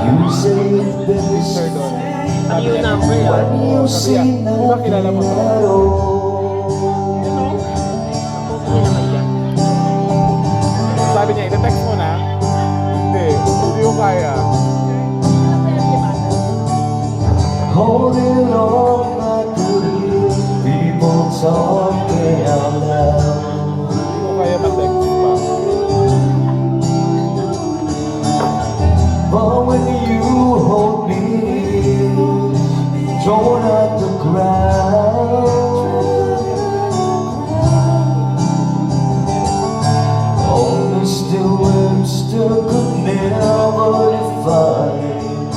Sir doon. Ano yung number yan? Sabi yan, di ba kilala mo to? Hindi naman yan. Sabi niya, ite-text mo na. Hindi ko kaya. Holding on, I could hear people talking out loud. Hindi ko kaya ma-text pa. But when you hold me, drawn at the ground, oh, Mr. Webster could never define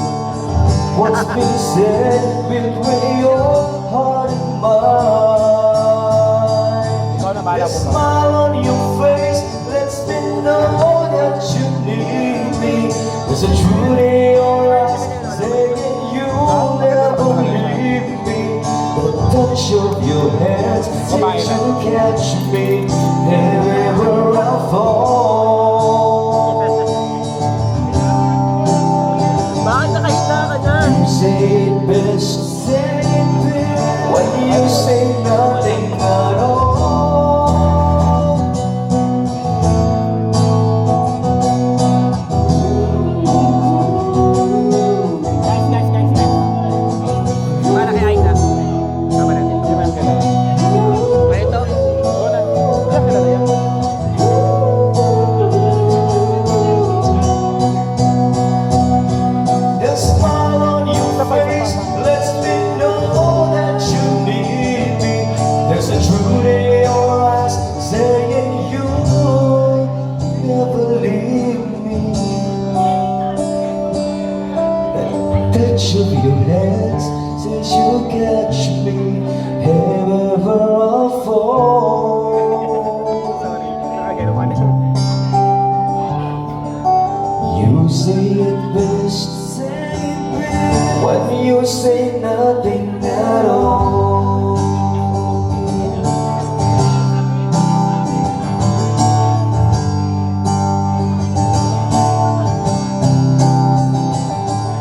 what's been said between your heart and mine. Ikaw na bahala The mo. smile on your face lets me know that you need me. There's a truth in your eyes saying you'll never leave me. The touch of your hands seems to catch me wherever I fall. Bakit nakahinda ka na? You say it best when you say nothing at all. Para kay Aida. Tama natin. Hindi man kilala. Kaya ito? Oo na. Hindi kilala yan. The smile on your face lets me know that you need me. There's a truth in your eyes saying you'll never leave me. The touch of your hands says you'll catch me wherever I fall. Sorry. Nakagano ka na. You say it best when you say nothing at all.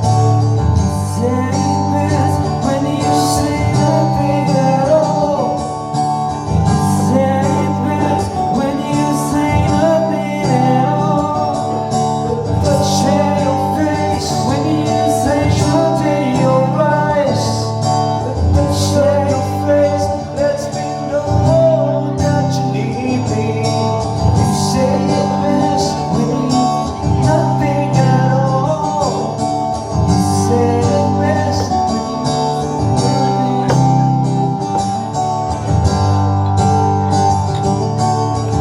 Say it best when you say nothing at all. Say it best when you say nothing at all. But share your face when you say truth in your eyes. But share your face lets me know that you need me. You say it best when you nothing at all. You say it best when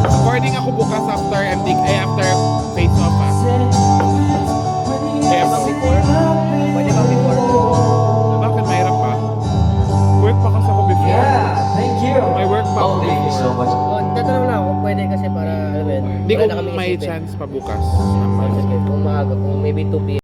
Recording ako bukas after after face off ah. Pwede ba before? Bakit mahirap pa? Work pa kasi ako before. Yeah, thank you. May work pa ako Oh, thank you so before. much. Tatanong lang ako kung pwede kasi para, alam mo yun, Hindi ko wala na kaming may isipin. chance pa bukas. Sige, kung maaga, kung maybe 2 p.m.